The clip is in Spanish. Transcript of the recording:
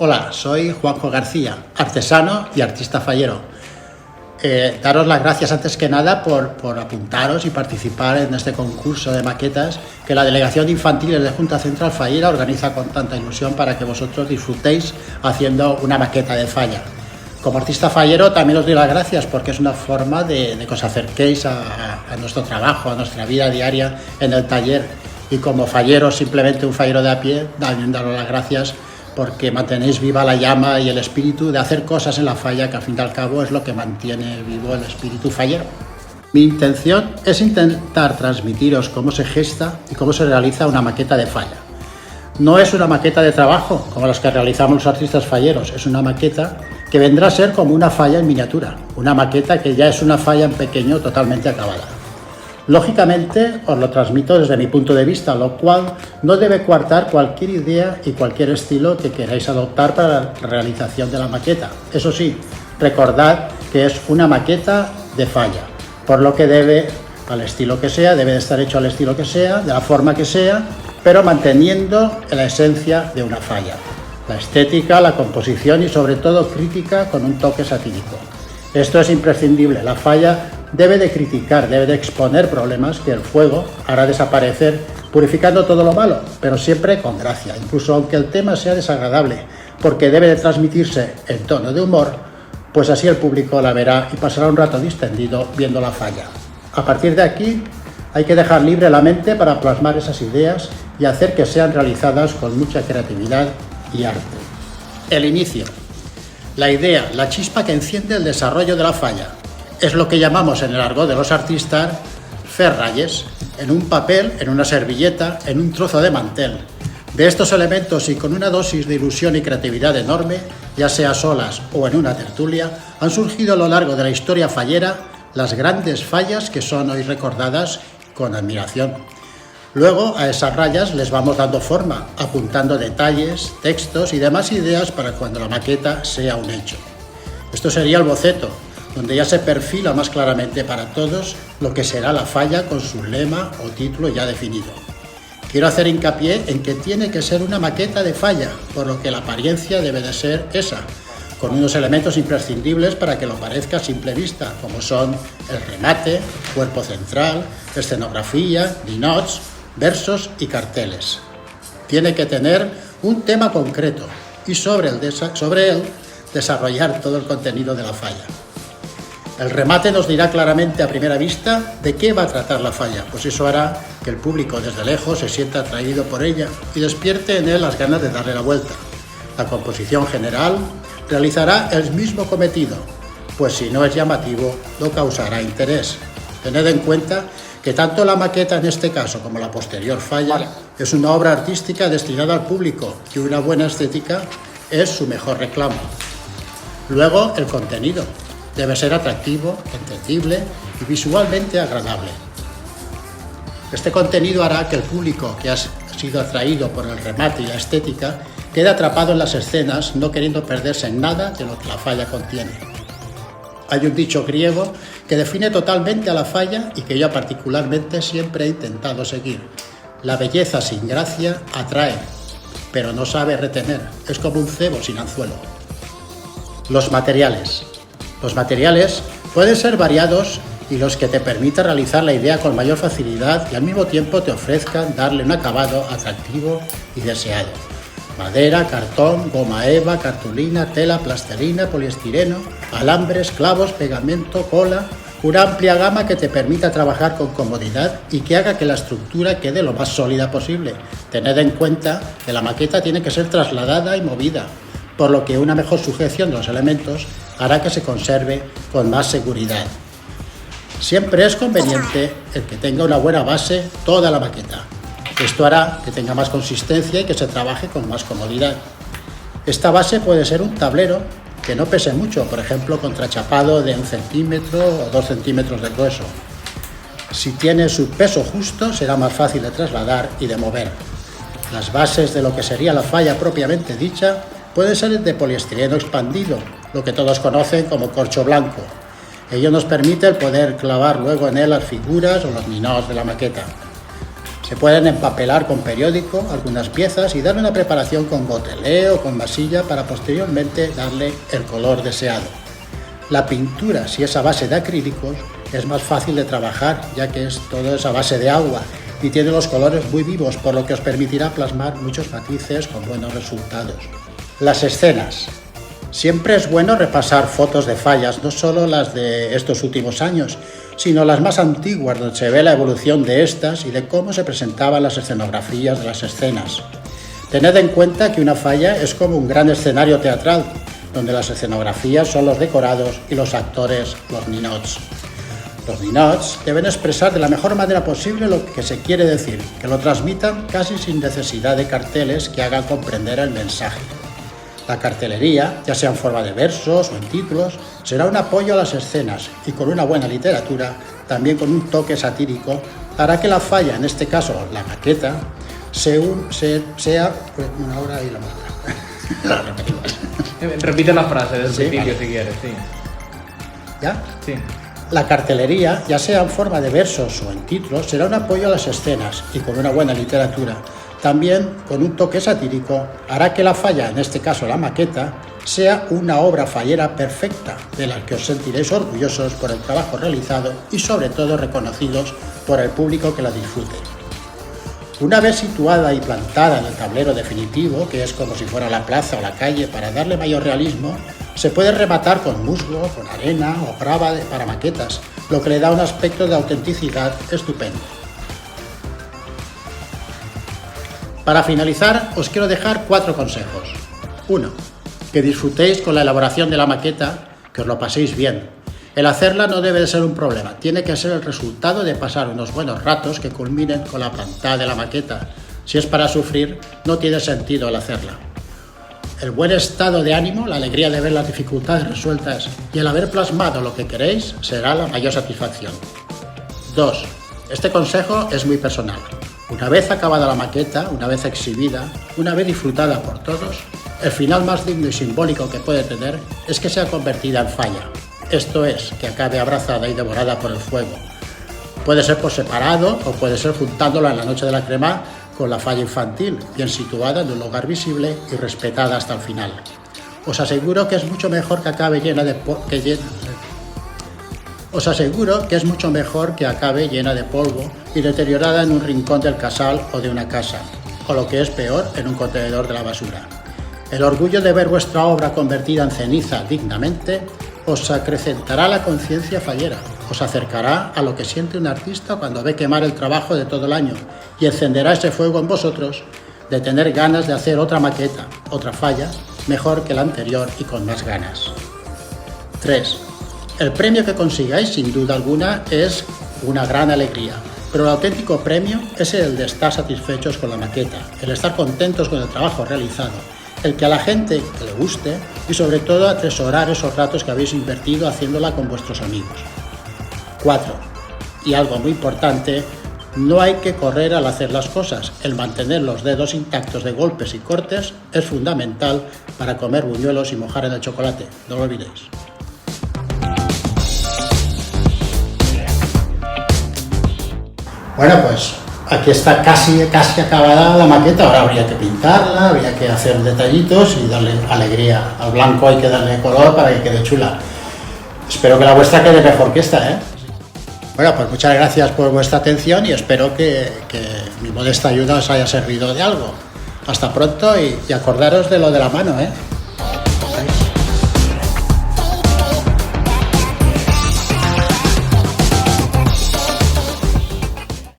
Hola, soy Juanjo García, artesano y artista fallero. Daros las gracias antes que nada por apuntaros y participar en este concurso de maquetas que la Delegación de Infantiles de Junta Central Fallera organiza con tanta ilusión para que vosotros disfrutéis haciendo una maqueta de falla. Como artista fallero también os doy las gracias porque es una forma de que os acerquéis a nuestro trabajo, a nuestra vida diaria en el taller. Y como fallero, simplemente un fallero de a pie, también daros las gracias porque mantenéis viva la llama y el espíritu de hacer cosas en la falla, que al fin y al cabo es lo que mantiene vivo el espíritu fallero. Mi intención es intentar transmitiros cómo se gesta y cómo se realiza una maqueta de falla. No es una maqueta de trabajo, como las que realizamos los artistas falleros, es una maqueta que vendrá a ser como una falla en miniatura, una maqueta que ya es una falla en pequeño totalmente acabada. Lógicamente os lo transmito desde mi punto de vista, lo cual no debe coartar cualquier idea y cualquier estilo que queráis adoptar para la realización de la maqueta. Eso sí, recordad que es una maqueta de falla, por lo que debe, al estilo que sea, debe de estar hecho al estilo que sea, de la forma que sea, pero manteniendo la esencia de una falla. La estética, la composición y sobre todo crítica con un toque satírico. Esto es imprescindible, la falla debe de criticar, debe de exponer problemas que el fuego hará desaparecer, purificando todo lo malo, pero siempre con gracia, incluso aunque el tema sea desagradable, porque debe de transmitirse en tono de humor, pues así el público la verá y pasará un rato distendido viendo la falla. A partir de aquí hay que dejar libre la mente para plasmar esas ideas y hacer que sean realizadas con mucha creatividad y arte. El inicio. La idea, la chispa que enciende el desarrollo de la falla. Es lo que llamamos en el argot de los artistas ferralles, en un papel, en una servilleta, en un trozo de mantel. De estos elementos y con una dosis de ilusión y creatividad enorme, ya sea solas o en una tertulia, han surgido a lo largo de la historia fallera las grandes fallas que son hoy recordadas con admiración. Luego a esas rayas les vamos dando forma, apuntando detalles, textos y demás ideas para cuando la maqueta sea un hecho. Esto sería el boceto, donde ya se perfila más claramente para todos lo que será la falla con su lema o título ya definido. Quiero hacer hincapié en que tiene que ser una maqueta de falla, por lo que la apariencia debe de ser esa, con unos elementos imprescindibles para que lo parezca a simple vista, como son el remate, cuerpo central, escenografía, ninots, versos y carteles. Tiene que tener un tema concreto y sobre él desarrollar todo el contenido de la falla. El remate nos dirá claramente a primera vista de qué va a tratar la falla, pues eso hará que el público desde lejos se sienta atraído por ella y despierte en él las ganas de darle la vuelta. La composición general realizará el mismo cometido, pues si no es llamativo, no causará interés. Tened en cuenta que tanto la maqueta en este caso como la posterior falla es una obra artística destinada al público y una buena estética es su mejor reclamo. Luego, el contenido debe ser atractivo, entendible y visualmente agradable. Este contenido hará que el público que ha sido atraído por el remate y la estética quede atrapado en las escenas, no queriendo perderse en nada de lo que la falla contiene. Hay un dicho griego que define totalmente a la falla y que yo particularmente siempre he intentado seguir. La belleza sin gracia atrae, pero no sabe retener. Es como un cebo sin anzuelo. Los materiales. Los materiales pueden ser variados y los que te permitan realizar la idea con mayor facilidad y al mismo tiempo te ofrezcan darle un acabado atractivo y deseado. Madera, cartón, goma eva, cartulina, tela, plastilina, poliestireno, alambres, clavos, pegamento, cola, una amplia gama que te permita trabajar con comodidad y que haga que la estructura quede lo más sólida posible. Tened en cuenta que la maqueta tiene que ser trasladada y movida, por lo que una mejor sujeción de los elementos hará que se conserve con más seguridad. Siempre es conveniente el que tenga una buena base toda la maqueta. Esto hará que tenga más consistencia y que se trabaje con más comodidad. Esta base puede ser un tablero que no pese mucho, por ejemplo, contrachapado de 1 centímetro o 2 centímetros de grueso. Si tiene su peso justo, será más fácil de trasladar y de mover. Las bases de lo que sería la falla propiamente dicha pueden ser de poliestireno expandido, lo que todos conocen como corcho blanco. Ello nos permite el poder clavar luego en él las figuras o los ninots de la maqueta. Se pueden empapelar con periódico algunas piezas y darle una preparación con gotelé o con masilla para posteriormente darle el color deseado. La pintura, si es a base de acrílicos, es más fácil de trabajar, ya que es todo a base de agua y tiene los colores muy vivos, por lo que os permitirá plasmar muchos matices con buenos resultados. Las escenas. Siempre es bueno repasar fotos de fallas, no solo las de estos últimos años, sino las más antiguas, donde se ve la evolución de estas y de cómo se presentaban las escenografías de las escenas. Tened en cuenta que una falla es como un gran escenario teatral, donde las escenografías son los decorados y los actores los ninots. Los ninots deben expresar de la mejor manera posible lo que se quiere decir, que lo transmitan casi sin necesidad de carteles que hagan comprender el mensaje. La cartelería, ya sea en forma de versos o en títulos, será un apoyo a las escenas y con una buena literatura, también con un toque satírico, hará que la falla, en este caso la maqueta, sea una obra y la mosca. La repetimos. Repite la frase del Sí, principio vale. si quieres, sí. ¿Ya? Sí. La cartelería, ya sea en forma de versos o en títulos, será un apoyo a las escenas y con una buena literatura. También, con un toque satírico, hará que la falla, en este caso la maqueta, sea una obra fallera perfecta, de la que os sentiréis orgullosos por el trabajo realizado y sobre todo reconocidos por el público que la disfrute. Una vez situada y plantada en el tablero definitivo, que es como si fuera la plaza o la calle para darle mayor realismo, se puede rematar con musgo, con arena o grava para maquetas, lo que le da un aspecto de autenticidad estupendo. Para finalizar, os quiero dejar 4 consejos. 1. Que disfrutéis con la elaboración de la maqueta, que os lo paséis bien. El hacerla no debe de ser un problema, tiene que ser el resultado de pasar unos buenos ratos que culminen con la plantada de la maqueta. Si es para sufrir, no tiene sentido el hacerla. El buen estado de ánimo, la alegría de ver las dificultades resueltas y el haber plasmado lo que queréis será la mayor satisfacción. 2. Este consejo es muy personal. Una vez acabada la maqueta, una vez exhibida, una vez disfrutada por todos, el final más digno y simbólico que puede tener es que sea convertida en falla. Esto es, que acabe abrazada y devorada por el fuego. Puede ser por separado o puede ser juntándola en la noche de la crema con la falla infantil, bien situada en un lugar visible y respetada hasta el final. Os aseguro que es mucho mejor que acabe llena de polvo y deteriorada en un rincón del casal o de una casa, o lo que es peor, en un contenedor de la basura. El orgullo de ver vuestra obra convertida en ceniza dignamente os acrecentará la conciencia fallera, os acercará a lo que siente un artista cuando ve quemar el trabajo de todo el año y encenderá ese fuego en vosotros de tener ganas de hacer otra maqueta, otra falla, mejor que la anterior y con más ganas. 3. El premio que consigáis, sin duda alguna, es una gran alegría, pero el auténtico premio es el de estar satisfechos con la maqueta, el estar contentos con el trabajo realizado, el que a la gente que le guste y sobre todo atesorar esos ratos que habéis invertido haciéndola con vuestros amigos. 4. Y algo muy importante, no hay que correr al hacer las cosas. El mantener los dedos intactos de golpes y cortes es fundamental para comer buñuelos y mojar en el chocolate. No lo olvidéis. Bueno, pues aquí está casi acabada la maqueta. Ahora habría que pintarla, habría que hacer detallitos y darle alegría. Al blanco hay que darle color para que quede chula. Espero que la vuestra quede mejor que esta, ¿eh? Bueno, pues muchas gracias por vuestra atención y espero que mi modesta ayuda os haya servido de algo. Hasta pronto y acordaros de lo de la mano, ¿eh?